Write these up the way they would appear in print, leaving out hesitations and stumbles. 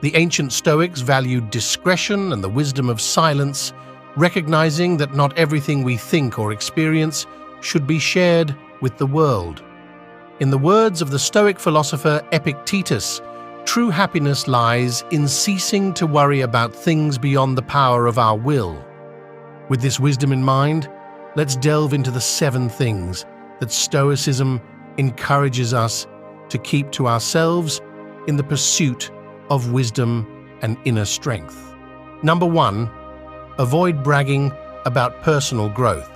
The ancient Stoics valued discretion and the wisdom of silence, recognizing that not everything we think or experience should be shared with the world. In the words of the Stoic philosopher Epictetus, true happiness lies in ceasing to worry about things beyond the power of our will. With this wisdom in mind, let's delve into the 7 things that Stoicism encourages us to keep to ourselves in the pursuit of wisdom and inner strength. Number 1, avoid bragging about personal growth.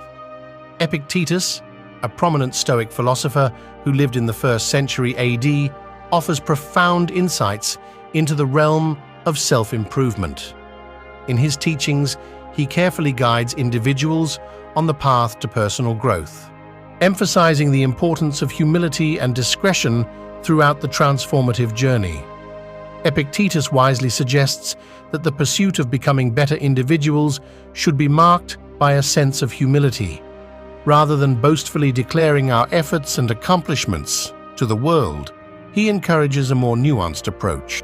Epictetus, a prominent Stoic philosopher who lived in the 1st century AD, offers profound insights into the realm of self-improvement. In his teachings, he carefully guides individuals on the path to personal growth, emphasizing the importance of humility and discretion throughout the transformative journey. Epictetus wisely suggests that the pursuit of becoming better individuals should be marked by a sense of humility. Rather than boastfully declaring our efforts and accomplishments to the world, he encourages a more nuanced approach.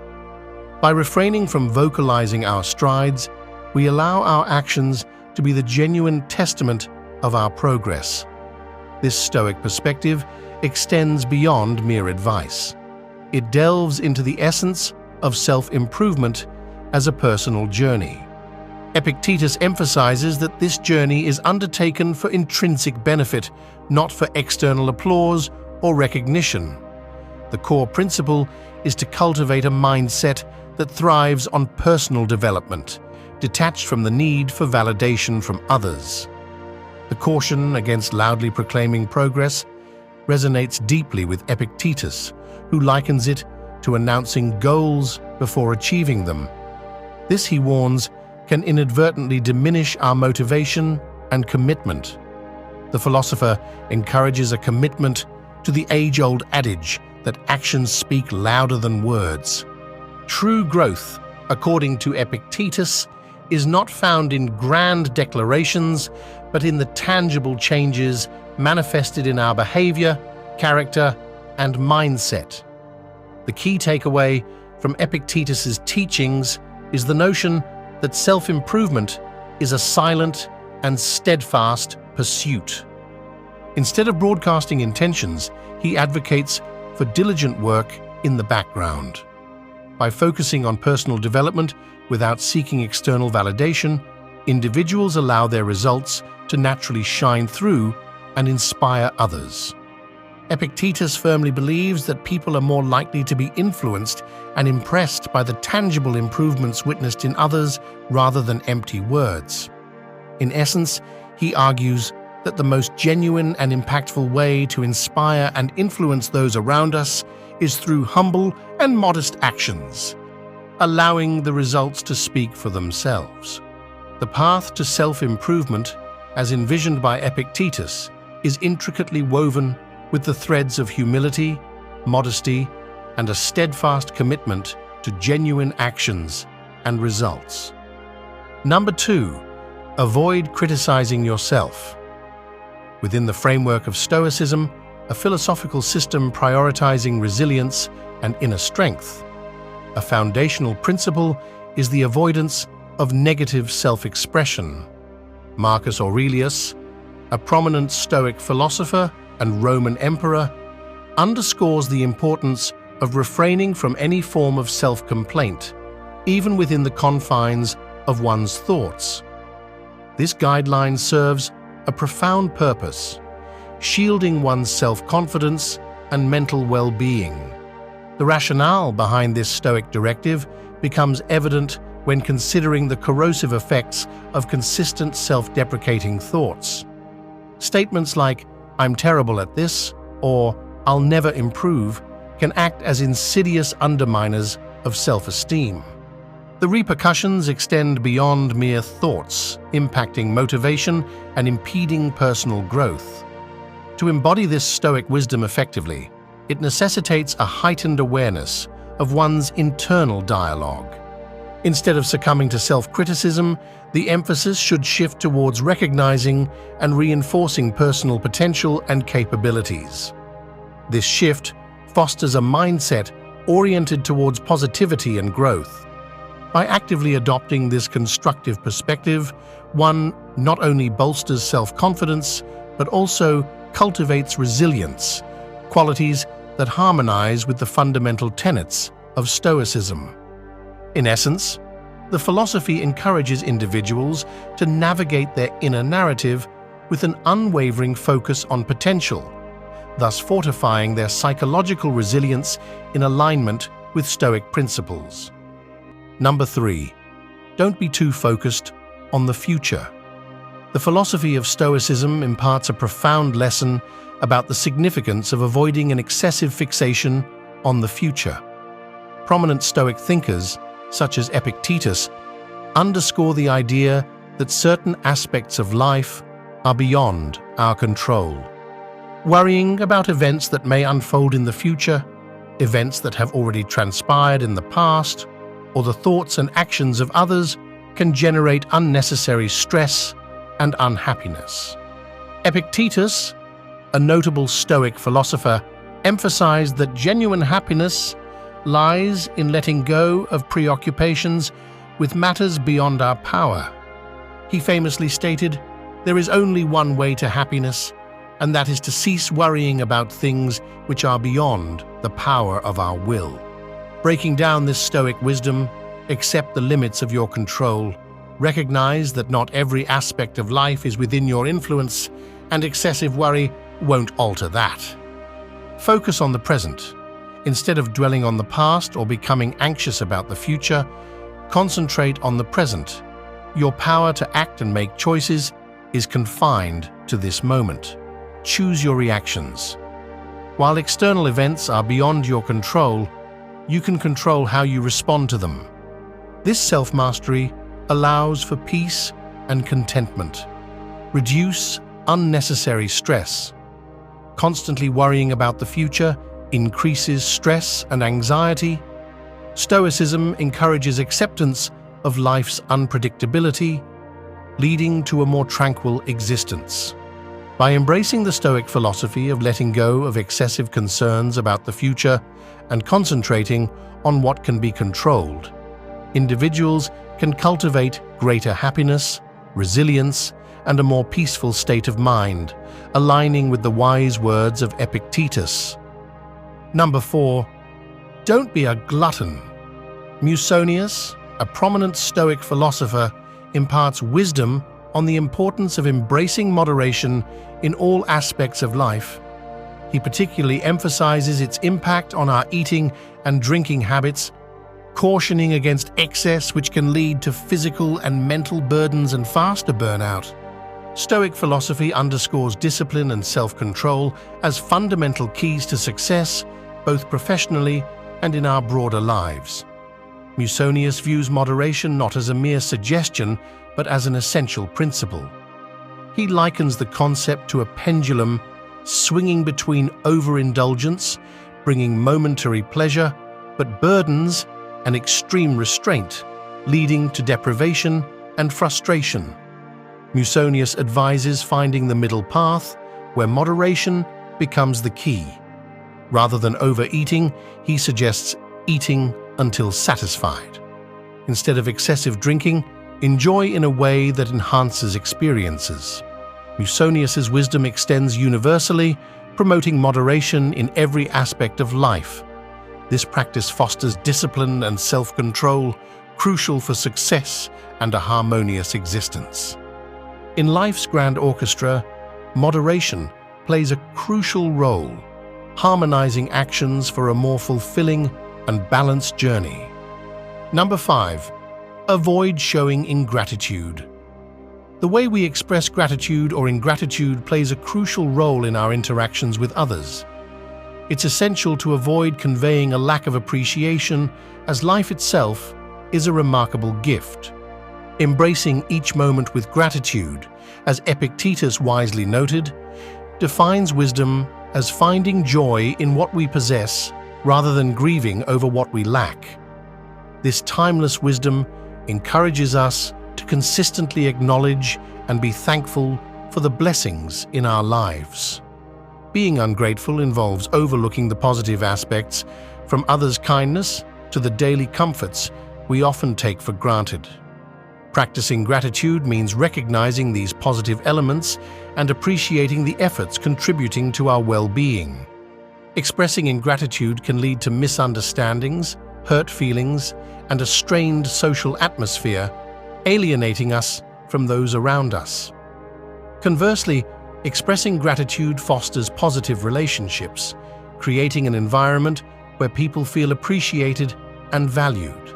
By refraining from vocalizing our strides, we allow our actions to be the genuine testament of our progress. This Stoic perspective extends beyond mere advice. It delves into the essence of self-improvement as a personal journey. Epictetus emphasizes that this journey is undertaken for intrinsic benefit, not for external applause or recognition. The core principle is to cultivate a mindset that thrives on personal development, detached from the need for validation from others. The caution against loudly proclaiming progress resonates deeply with Epictetus, who likens it to announcing goals before achieving them. This, he warns, can inadvertently diminish our motivation and commitment. The philosopher encourages a commitment to the age-old adage that actions speak louder than words. True growth, according to Epictetus, is not found in grand declarations, but in the tangible changes manifested in our behavior, character, and mindset. The key takeaway from Epictetus's teachings is the notion that self-improvement is a silent and steadfast pursuit. Instead of broadcasting intentions, he advocates for diligent work in the background. By focusing on personal development without seeking external validation, individuals allow their results to naturally shine through and inspire others. Epictetus firmly believes that people are more likely to be influenced and impressed by the tangible improvements witnessed in others rather than empty words. In essence, he argues that the most genuine and impactful way to inspire and influence those around us is through humble and modest actions, allowing the results to speak for themselves. The path to self-improvement, as envisioned by Epictetus, is intricately woven with the threads of humility, modesty, and a steadfast commitment to genuine actions and results. Number 2, avoid criticizing yourself. Within the framework of Stoicism, a philosophical system prioritizing resilience and inner strength, a foundational principle is the avoidance of negative self-expression. Marcus Aurelius, a prominent Stoic philosopher and Roman emperor, underscores the importance of refraining from any form of self-complaint, even within the confines of one's thoughts. This guideline serves a profound purpose, shielding one's self-confidence and mental well-being. The rationale behind this Stoic directive becomes evident when considering the corrosive effects of consistent self-deprecating thoughts. Statements like, "I'm terrible at this," or "I'll never improve," can act as insidious underminers of self-esteem. The repercussions extend beyond mere thoughts, impacting motivation and impeding personal growth. To embody this Stoic wisdom effectively, it necessitates a heightened awareness of one's internal dialogue. Instead of succumbing to self-criticism, the emphasis should shift towards recognizing and reinforcing personal potential and capabilities. This shift fosters a mindset oriented towards positivity and growth, By actively adopting this constructive perspective, one not only bolsters self-confidence, but also cultivates resilience, qualities that harmonize with the fundamental tenets of Stoicism. In essence, the philosophy encourages individuals to navigate their inner narrative with an unwavering focus on potential, thus fortifying their psychological resilience in alignment with Stoic principles. Number 3. Don't be too focused on the future. The philosophy of Stoicism imparts a profound lesson about the significance of avoiding an excessive fixation on the future. Prominent Stoic thinkers, such as Epictetus, underscore the idea that certain aspects of life are beyond our control. Worrying about events that may unfold in the future, events that have already transpired in the past, or the thoughts and actions of others can generate unnecessary stress and unhappiness. Epictetus, a notable Stoic philosopher, emphasized that genuine happiness lies in letting go of preoccupations with matters beyond our power. He famously stated, "There is only one way to happiness, and that is to cease worrying about things which are beyond the power of our will." Breaking down this Stoic wisdom, accept the limits of your control, recognize that not every aspect of life is within your influence, and excessive worry won't alter that. Focus on the present. Instead of dwelling on the past or becoming anxious about the future, concentrate on the present. Your power to act and make choices is confined to this moment. Choose your reactions. While external events are beyond your control, you can control how you respond to them. This self-mastery allows for peace and contentment. Reduce unnecessary stress. Constantly worrying about the future increases stress and anxiety. Stoicism encourages acceptance of life's unpredictability, leading to a more tranquil existence. By embracing the Stoic philosophy of letting go of excessive concerns about the future and concentrating on what can be controlled, individuals can cultivate greater happiness, resilience, and a more peaceful state of mind, aligning with the wise words of Epictetus. Number 4. Don't be a glutton. Musonius, a prominent Stoic philosopher, imparts wisdom on the importance of embracing moderation in all aspects of life. He particularly emphasizes its impact on our eating and drinking habits, cautioning against excess which can lead to physical and mental burdens and faster burnout. Stoic philosophy underscores discipline and self-control as fundamental keys to success, both professionally and in our broader lives. Musonius views moderation not as a mere suggestion, but as an essential principle. He likens the concept to a pendulum swinging between overindulgence, bringing momentary pleasure, but burdens and extreme restraint, leading to deprivation and frustration. Musonius advises finding the middle path, where moderation becomes the key. Rather than overeating, he suggests eating until satisfied. Instead of excessive drinking, enjoy in a way that enhances experiences. Musonius's wisdom extends universally, promoting moderation in every aspect of life. This practice fosters discipline and self-control, crucial for success and a harmonious existence. In life's grand orchestra, moderation plays a crucial role, harmonizing actions for a more fulfilling and balanced journey. Number 5. Avoid showing ingratitude. The way we express gratitude or ingratitude plays a crucial role in our interactions with others. It's essential to avoid conveying a lack of appreciation, as life itself is a remarkable gift. Embracing each moment with gratitude, as Epictetus wisely noted, defines wisdom as finding joy in what we possess rather than grieving over what we lack. This timeless wisdom encourages us to consistently acknowledge and be thankful for the blessings in our lives. Being ungrateful involves overlooking the positive aspects, from others' kindness to the daily comforts we often take for granted. Practicing gratitude means recognizing these positive elements and appreciating the efforts contributing to our well-being. Expressing ingratitude can lead to misunderstandings, hurt feelings, and a strained social atmosphere, alienating us from those around us. Conversely, expressing gratitude fosters positive relationships, creating an environment where people feel appreciated and valued.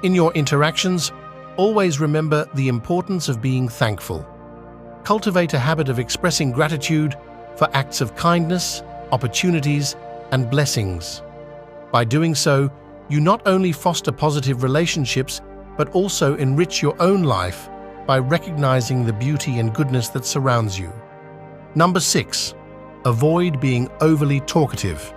In your interactions, always remember the importance of being thankful. Cultivate a habit of expressing gratitude for acts of kindness, opportunities, and blessings. By doing so, you not only foster positive relationships, but also enrich your own life by recognizing the beauty and goodness that surrounds you. Number 6. Avoid being overly talkative.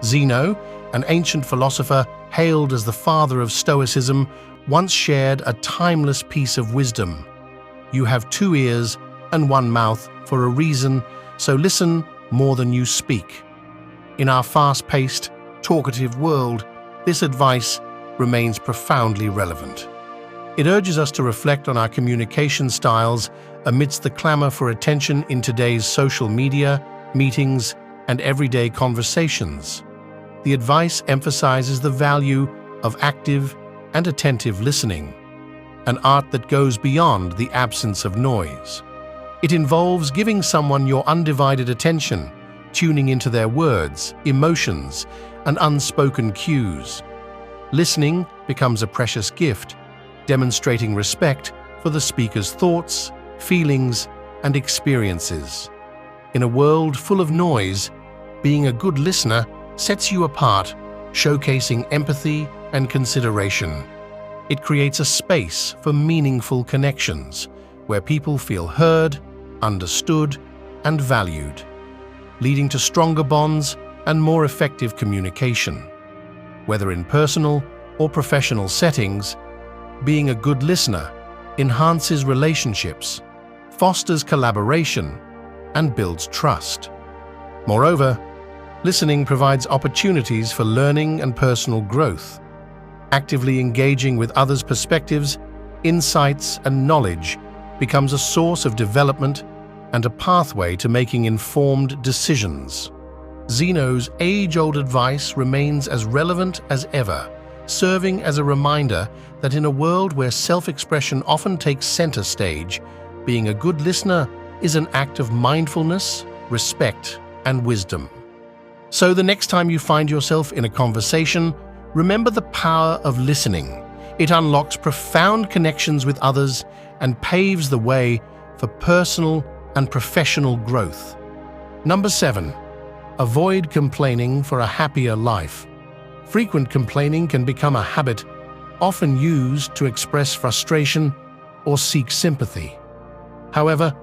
Zeno, an ancient philosopher hailed as the father of Stoicism, once shared a timeless piece of wisdom. You have 2 ears and 1 mouth for a reason, so listen more than you speak. In our fast-paced, talkative world, this advice remains profoundly relevant. It urges us to reflect on our communication styles amidst the clamor for attention in today's social media, meetings, and everyday conversations. The advice emphasizes the value of active and attentive listening, an art that goes beyond the absence of noise. It involves giving someone your undivided attention, tuning into their words, emotions, and unspoken cues. Listening becomes a precious gift, demonstrating respect for the speaker's thoughts, feelings, and experiences. In a world full of noise, being a good listener sets you apart, showcasing empathy and consideration. It creates a space for meaningful connections, where people feel heard, understood, and valued, leading to stronger bonds and more effective communication. Whether in personal or professional settings, being a good listener enhances relationships, fosters collaboration, and builds trust. Moreover, listening provides opportunities for learning and personal growth. Actively engaging with others' perspectives, insights, and knowledge becomes a source of development and a pathway to making informed decisions. Zeno's age-old advice remains as relevant as ever, serving as a reminder that in a world where self-expression often takes center stage, being a good listener is an act of mindfulness, respect, and wisdom. So the next time you find yourself in a conversation, remember the power of listening. It unlocks profound connections with others and paves the way for personal and professional growth. Number 7. Avoid complaining for a happier life. Frequent complaining can become a habit, often used to express frustration or seek sympathy. However,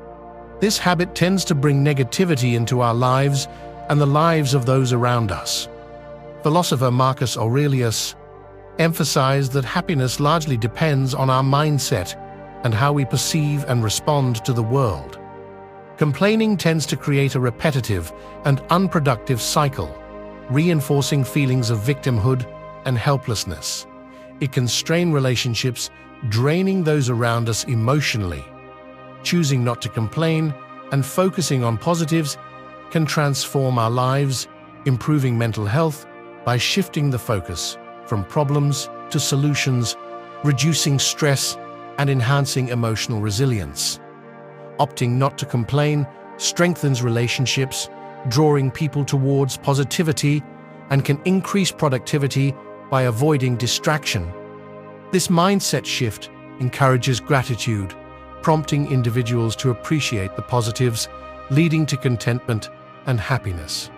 this habit tends to bring negativity into our lives and the lives of those around us. Philosopher Marcus Aurelius emphasized that happiness largely depends on our mindset and how we perceive and respond to the world. Complaining tends to create a repetitive and unproductive cycle, reinforcing feelings of victimhood and helplessness. It can strain relationships, draining those around us emotionally. Choosing not to complain and focusing on positives can transform our lives, improving mental health by shifting the focus from problems to solutions, reducing stress, and enhancing emotional resilience. Opting not to complain strengthens relationships, drawing people towards positivity, and can increase productivity by avoiding distraction. This mindset shift encourages gratitude, prompting individuals to appreciate the positives, leading to contentment and happiness.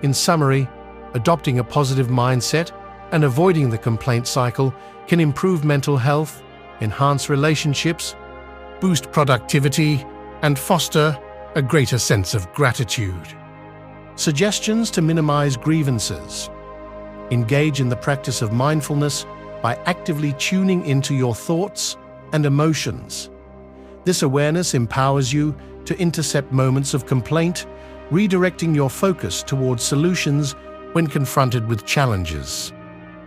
In summary, adopting a positive mindset and avoiding the complaint cycle can improve mental health, enhance relationships, boost productivity, and foster a greater sense of gratitude. Suggestions to minimize grievances. Engage in the practice of mindfulness by actively tuning into your thoughts and emotions. This awareness empowers you to intercept moments of complaint, redirecting your focus towards solutions when confronted with challenges.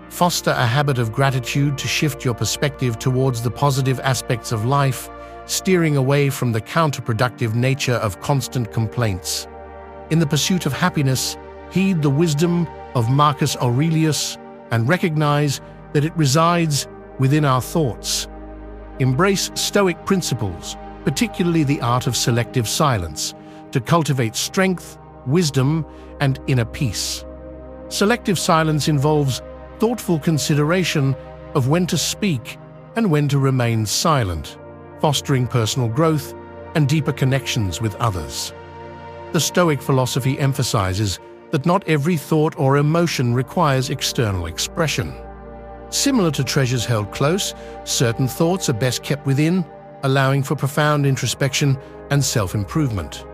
Foster a habit of gratitude to shift your perspective towards the positive aspects of life, steering away from the counterproductive nature of constant complaints. In the pursuit of happiness, heed the wisdom of Marcus Aurelius and recognize that it resides within our thoughts. Embrace Stoic principles, particularly the art of selective silence, to cultivate strength, wisdom, and inner peace. Selective silence involves thoughtful consideration of when to speak and when to remain silent, fostering personal growth and deeper connections with others. The Stoic philosophy emphasizes that not every thought or emotion requires external expression. Similar to treasures held close, certain thoughts are best kept within, allowing for profound introspection and self-improvement.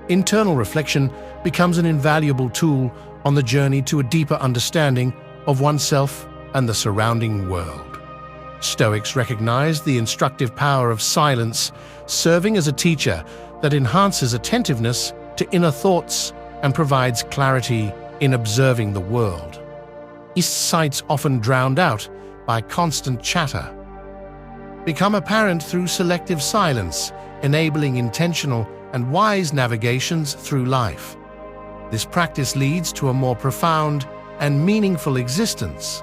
Internal reflection becomes an invaluable tool on the journey to a deeper understanding of oneself and the surrounding world. Stoics recognize the instructive power of silence, serving as a teacher that enhances attentiveness to inner thoughts and provides clarity in observing the world. Insights often drowned out by constant chatter become apparent through selective silence, enabling intentional and wise navigations through life. This practice leads to a more profound and meaningful existence,